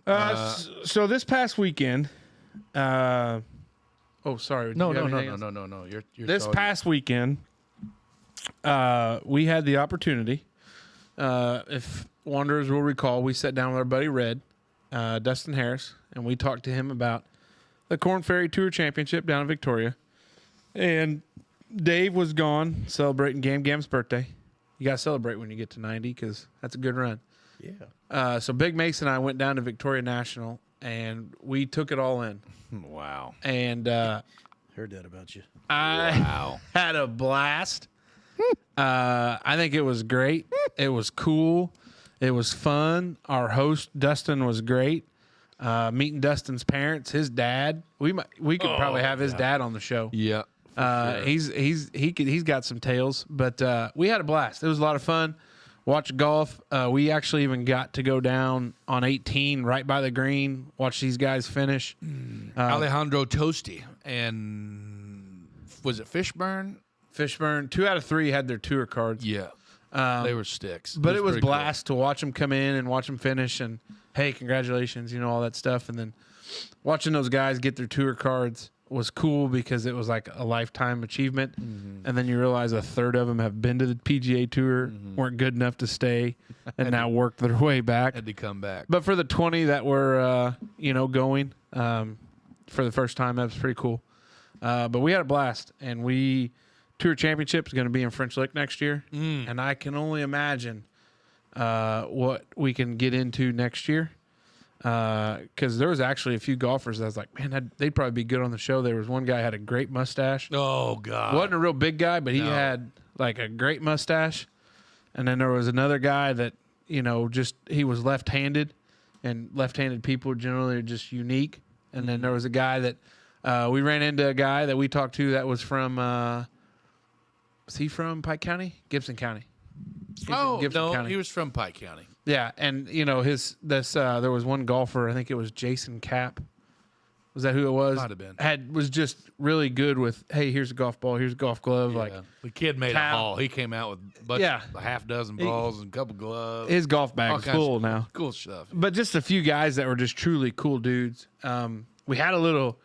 So this past weekend, oh, sorry. No. You're This past weekend, we had the opportunity. If Wanderers will recall, we sat down with our buddy Red, Dustin Harris, and we talked to him about the Korn Ferry Tour Championship down in Victoria. And Dave was gone celebrating Gam's birthday. You got to celebrate when you get to 90 because that's a good run. Yeah. So Big Mason and I went down to Victoria National, and we took it all in. Wow. And Heard that about you. I had a blast. I think it was great. It was cool. It was fun. Our host, Dustin, was great. Meeting Dustin's parents, his dad. We could probably have his dad on the show. Yeah. Sure. He's got some tales, but we had a blast. It was a lot of fun. Watch golf. We actually even got to go down on 18 right by the green. Watch these guys finish. Alejandro Tosti and was it Fishburne? Fishburne. 2 out of 3 had their tour cards. Yeah. They were sticks. But it was blast to watch them come in and watch them finish. And hey, congratulations, all that stuff. And then watching those guys get their tour cards was cool because it was like a lifetime achievement. Mm-hmm. And then you realize a third of them have been to the PGA Tour, weren't good enough to stay, and now worked their way back. Had to come back. But for the 20 that were, going for the first time, that was pretty cool. But we had a blast, and Tour Championship is going to be in French Lick next year, and I can only imagine what we can get into next year. Because there was actually a few golfers that I was like, man, they'd probably be good on the show. There was one guy who had a great mustache. Oh, God. Wasn't a real big guy, but he had like a great mustache. And then there was another guy that, he was left-handed, and left-handed people generally are just unique. And then there was a guy that we ran into a guy that we talked to that was from, was he from Pike County? Gibson County. Gibson County. He was from Pike County. Yeah, and there was one golfer, I think it was Jason Cap. Was that who it was? Might have been. Was just really good with, hey, here's a golf ball, here's a golf glove. Yeah. Like the kid made a haul. He came out with a half dozen balls and a couple gloves. His golf bag's full now. Cool stuff. But just a few guys that were just truly cool dudes. We had a little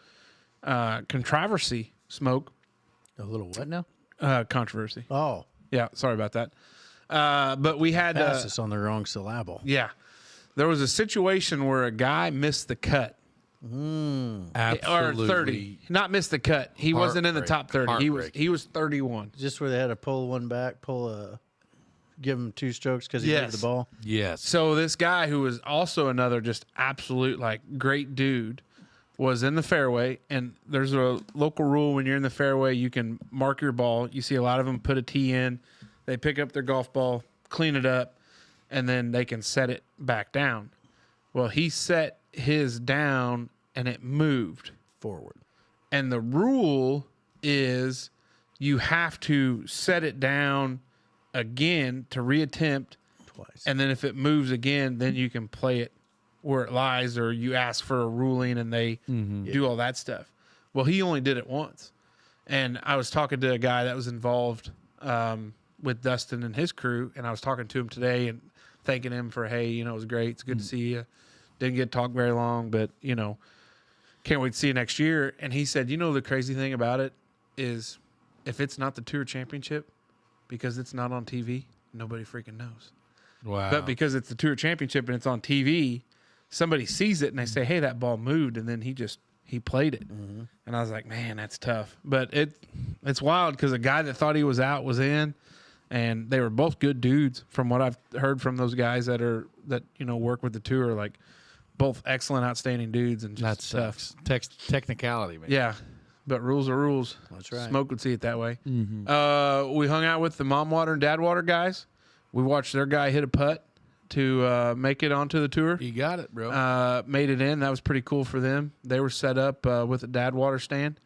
controversy, Smoke. A little what now? Controversy. Oh. Yeah, sorry about that. But we had emphasis on the wrong syllable. Yeah, there was a situation where a guy missed the cut. Absolutely. Or 30, not missed the cut. He wasn't in the top 30. He was 31. Just where they had to pull one back, give him 2 strokes because he moved the ball. Yes. So this guy, who was also another just absolute great dude, was in the fairway, and there's a local rule when you're in the fairway, you can mark your ball. You see a lot of them put a tee in. They pick up their golf ball, clean it up, and then they can set it back down. Well, he set his down, and it moved forward. And the rule is you have to set it down again to reattempt twice. And then if it moves again, then you can play it where it lies, or you ask for a ruling and they do all that stuff. Well, he only did it once. And I was talking to a guy that was involved with Dustin and his crew, and I was talking to him today and thanking him for, hey, it was great. It's good to see you. Didn't get to talk very long, but, can't wait to see you next year. And he said, the crazy thing about it is if it's not the Tour Championship, because it's not on TV, nobody freaking knows. Wow. But because it's the Tour Championship and it's on TV, somebody sees it and they say, hey, that ball moved, and then he played it. Mm-hmm. And I was like, man, that's tough. But it's wild because a guy that thought he was out was in, and they were both good dudes from what I've heard from those guys that work with the tour, like both excellent, outstanding dudes, and just tough. Technicality, man. Yeah. But rules are rules. That's right. Smoke would see it that way. Mm-hmm. We hung out with the Mom Water and Dad Water guys. We watched their guy hit a putt to make it onto the tour. You got it, bro. Made it in. That was pretty cool for them. They were set up with a Dad Water stand.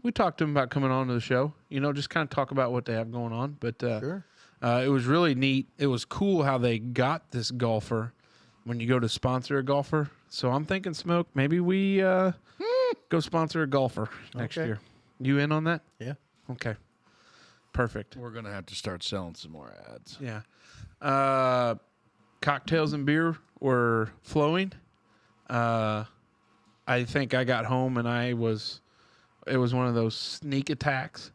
We talked to them about coming on to the show. Just kind of talk about what they have going on. But sure. It was really neat. It was cool how they got this golfer when you go to sponsor a golfer. So I'm thinking, Smoke, maybe we go sponsor a golfer next year. You in on that? Yeah. Okay. Perfect. We're going to have to start selling some more ads. Yeah. Cocktails and beer were flowing. I think I got home and it was one of those sneak attacks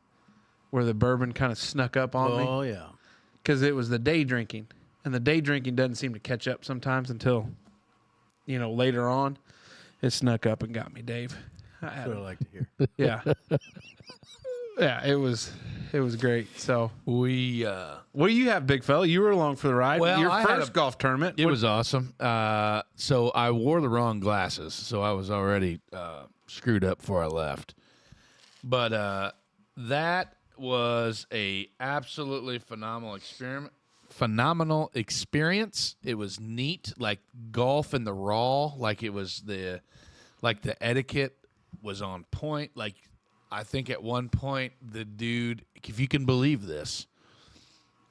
where the bourbon kind of snuck up on me. Oh, yeah. Because it was the day drinking. And the day drinking doesn't seem to catch up sometimes until, later on. It snuck up and got me, Dave. That's what I like to hear. Yeah. Yeah, it was great. So what do you have, big fella? You were along for the ride. Well, Your I had first golf tournament. It was awesome. So I wore the wrong glasses, so I was already screwed up before I left. But that was a absolutely phenomenal experience. It was neat, like golf in the raw. Like it was the etiquette was on point. Like I think at one point the dude, if you can believe this,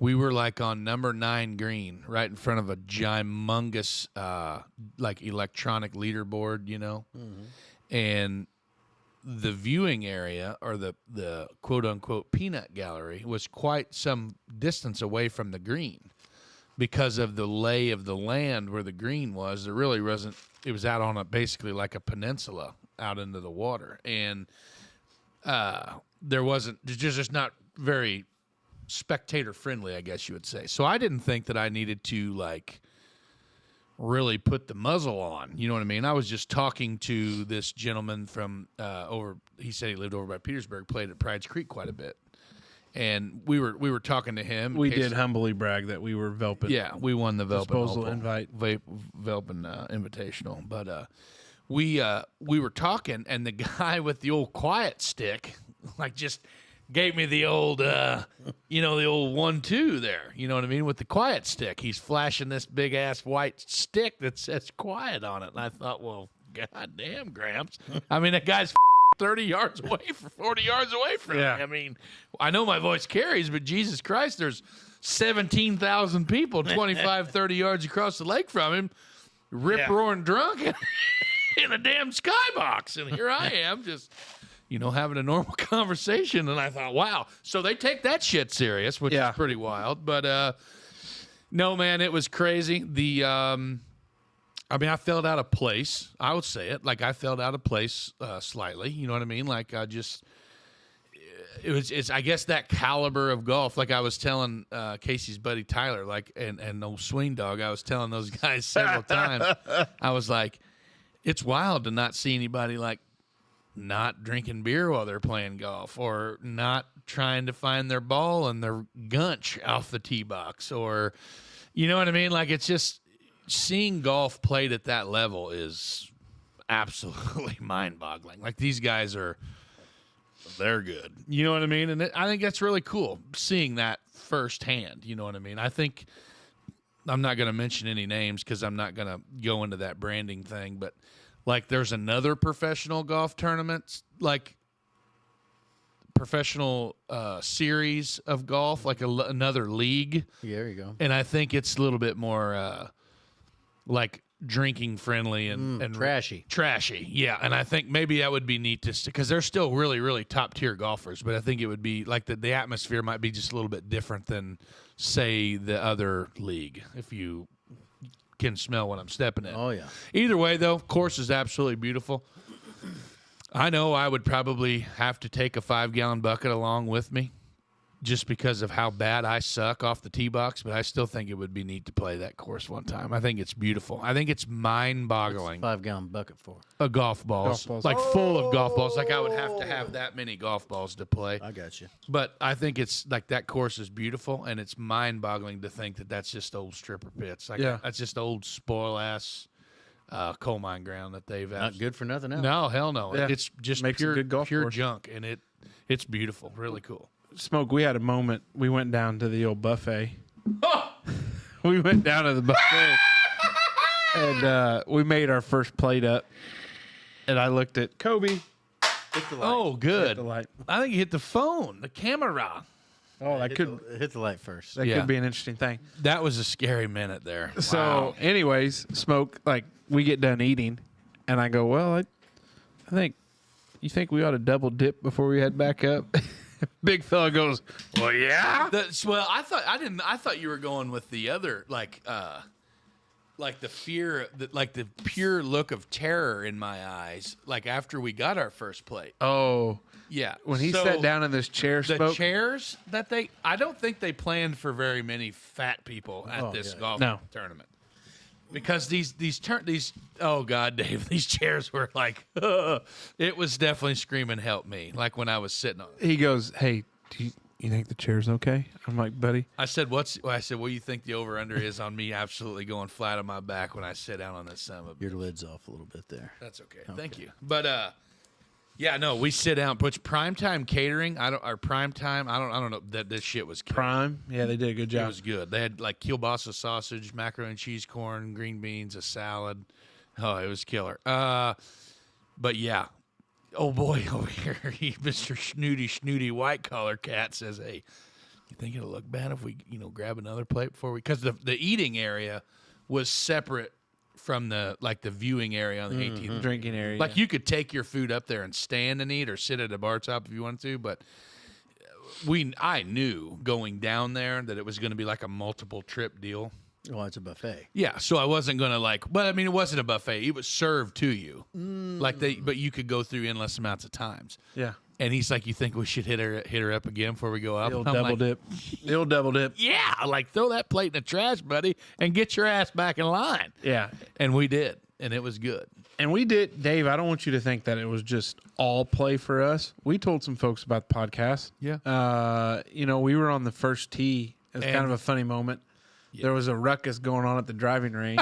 we were like on number 9 green, right in front of a gymongous like electronic leaderboard, and the viewing area, or the quote unquote peanut gallery, was quite some distance away from the green because of the lay of the land where the green was. There really wasn't. It was out on basically like a peninsula out into the water, and there's just not very spectator friendly, I guess you would say. So I didn't think that I needed to like really put the muzzle on. You know what I mean? I was just talking to this gentleman from over. He said he lived over by Petersburg, played at Pride's Creek quite a bit, and we were talking to him. We did humbly brag that we were Velpen. Yeah, we won the Velpen disposal invite, Velpen Invitational. But we were talking, and the guy with the old quiet stick, like just gave me the old, the old 1-2 there. You know what I mean? With the quiet stick. He's flashing this big-ass white stick that says quiet on it. And I thought, well, goddamn, Gramps. I mean, that guy's 30 yards away, 40 yards away from me. I mean, I know my voice carries, but Jesus Christ, there's 17,000 people 25, 30 yards across the lake from him, rip-roaring drunk in a damn skybox. And here I am just... having a normal conversation, and I thought, wow. So they take that shit serious, which is pretty wild. But no, man, it was crazy. I felt out of place. I would say it. Like I felt out of place slightly. You know what I mean? Like it's I guess that caliber of golf. Like I was telling Casey's buddy Tyler, like and old Swing Dog, I was telling those guys several times. I was like, it's wild to not see anybody like not drinking beer while they're playing golf, or not trying to find their ball and their gunch off the tee box, or you know what I mean? Like it's just seeing golf played at that level is absolutely mind-boggling. Like these guys they're good. You know what I mean? And I think that's really cool seeing that firsthand. You know what I mean? I think I'm not going to mention any names because I'm not going to go into that branding thing, but like there's another professional golf tournament, like professional series of golf, like another league. Yeah, there you go. And I think it's a little bit more like drinking friendly and trashy. Trashy, yeah. And I think maybe that would be neat because they're still really, really top tier golfers. But I think it would be like the atmosphere might be just a little bit different than, say, the other league, if you can smell what I'm stepping in. Oh, yeah. Either way, though, course is absolutely beautiful. I know I would probably have to take a 5-gallon bucket along with me just because of how bad I suck off the tee box, but I still think it would be neat to play that course one time. I think it's beautiful. I think it's mind-boggling. 5-gallon bucket for? Golf balls. Like full of golf balls. Like I would have to have that many golf balls to play. I got you. But I think it's like that course is beautiful, and it's mind-boggling to think that that's just old stripper pits. Like that's just old spoil-ass coal mine ground that they've not good for nothing else. No, hell no. Yeah. It's just Makes a good golf pure course. junk, and it's beautiful. Really cool. Smoke, we had a moment. We went down to the old buffet. We went down to the buffet, and we made our first plate up. And I looked at Kobe. Hit the light. Oh, good. Hit the light. I think you hit the phone, the camera. Oh, that hit the light first. That could be an interesting thing. That was a scary minute there. So, Wow. anyways, Smoke, like we get done eating, and I go, well, I think you think we ought to double dip before we head back up. Big fella goes, well, yeah. I thought you were going with the other, like like the fear, like the pure look of terror in my eyes, like after we got our first plate. Oh, Yeah. when he So sat down in this chair, the spoke. chairs that I don't think they planned for very many fat people at this golf tournament. Because these oh God, Dave, these chairs were like, it was definitely screaming help me, like when I was sitting on it. He goes, "Hey, do you think the chair's okay?" I'm like, "Buddy." I said, what do you think the over under is on me absolutely going flat on my back when I sit down on this son of a bitch? Your lid's off a little bit there. That's okay. Thank you. But yeah, no, we sit down, which primetime catering, I don't know that this shit was killer. Prime. Yeah, they did a good It job. was good. They had like kielbasa sausage, macaroni and cheese, corn, green beans, a salad. Oh, it was killer. But yeah. Oh boy, over here, Mr. Snooty White Collar Cat says, "Hey, you think it'll look bad if we, grab another plate before we?" Because the eating area was separate from the viewing area on the 18th. Drinking area. Like you could take your food up there and stand and eat, or sit at a bar top if you wanted to. But I knew going down there that it was going to be like a multiple trip deal. Oh, it's a buffet. Yeah, so I wasn't gonna it wasn't a buffet. It was served to you, but you could go through endless amounts of times. Yeah. And he's like, "You think we should hit her up again before we go up?" The old I'm double like, dip. The old double dip. Yeah, like throw that plate in the trash, buddy, and get your ass back in line. Yeah. And we did, and it was good. And we did, Dave, I don't want you to think that it was just all play for us. We told some folks about the podcast. Yeah. We were on the first tee. It was kind And- of a funny moment. Yeah. There was a ruckus going on at the driving range.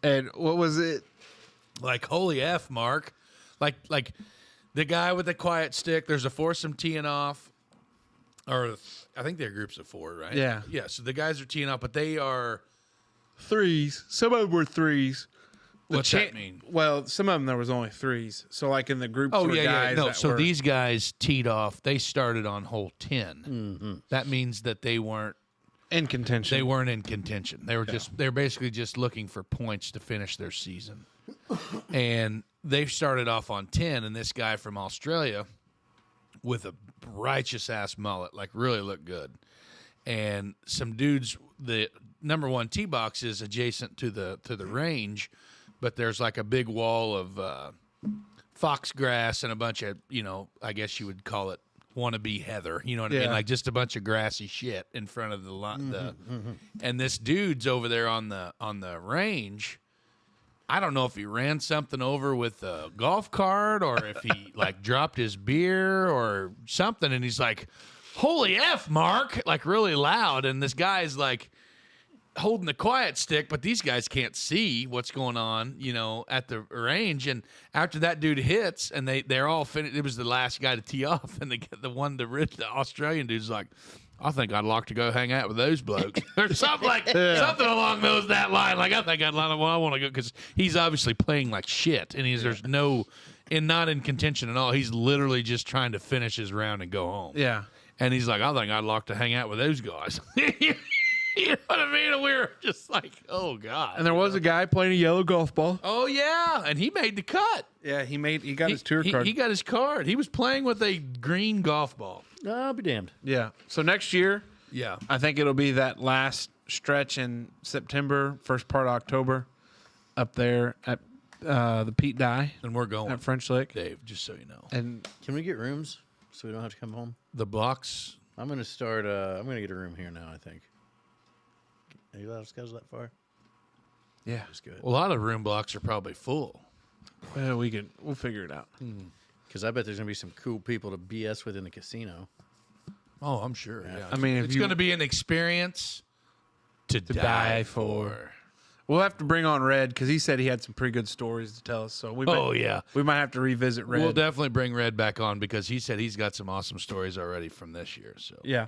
And what was it? Like, holy F, Mark. Like the guy with the quiet stick, there's a foursome teeing off. Or I think they're groups of four, right? Yeah. Yeah, so the guys are teeing off, but they are... Threes. Some of them were threes. What's that mean? Well, some of them there was only threes. So like in the groups Oh, were yeah, guys No, that so were, these guys teed off. They started on hole 10. Mm-hmm. That means that they weren't in contention. They weren't in contention. They were they're basically just looking for points to finish their season. And they started off on 10, and this guy from Australia with a righteous ass mullet, like really looked good. And some dudes, the number one tee box is adjacent to the range, but there's like a big wall of fox grass and a bunch of, I guess you would call it wannabe heather, you know what I mean? Like just a bunch of grassy shit in front of the line. And this dude's over there on the range. I don't know if he ran something over with a golf cart or if he like dropped his beer or something. And he's like, "Holy F, Mark," like really loud. And this guy's like holding the quiet stick, but these guys can't see what's going on, at the range. And after that dude hits and they're all finished, it was the last guy to tee off. And the Australian dude's like, "I think I'd like to go hang out with those blokes," or something something along that line. Like, I think I want to go, because he's obviously playing like shit, and there's not in contention at all. He's literally just trying to finish his round and go home. Yeah. And he's like, "I think I'd like to hang out with those guys." You know what I mean? And we were just like, oh God. And there was a guy playing a yellow golf ball. Oh yeah, and he made the cut. Yeah, he got his tour card. He got his card. He was playing with a green golf ball. I'll be damned. Yeah. So next year, Yeah. I think it'll be that last stretch in September, first part of October, up there at the Pete Dye And we're going. at French Lick. Dave, just so you know. And Can we get rooms so we don't have to come home? The blocks. I'm gonna start. I'm gonna get a room here now. I think. Are you allowed to schedule that far? yeah, That's good. A lot of room blocks are probably full. well, we'll figure it out. Because I bet there's gonna be some cool people to BS with in the casino. Oh, I'm sure. Yeah. I mean, if it's you- going to be an experience to die for. We'll have to bring on Red because he said he had some pretty good stories to tell us. So we Yeah. might have to revisit Red. We'll definitely bring Red back on because he said he's got some awesome stories already from this year. So yeah.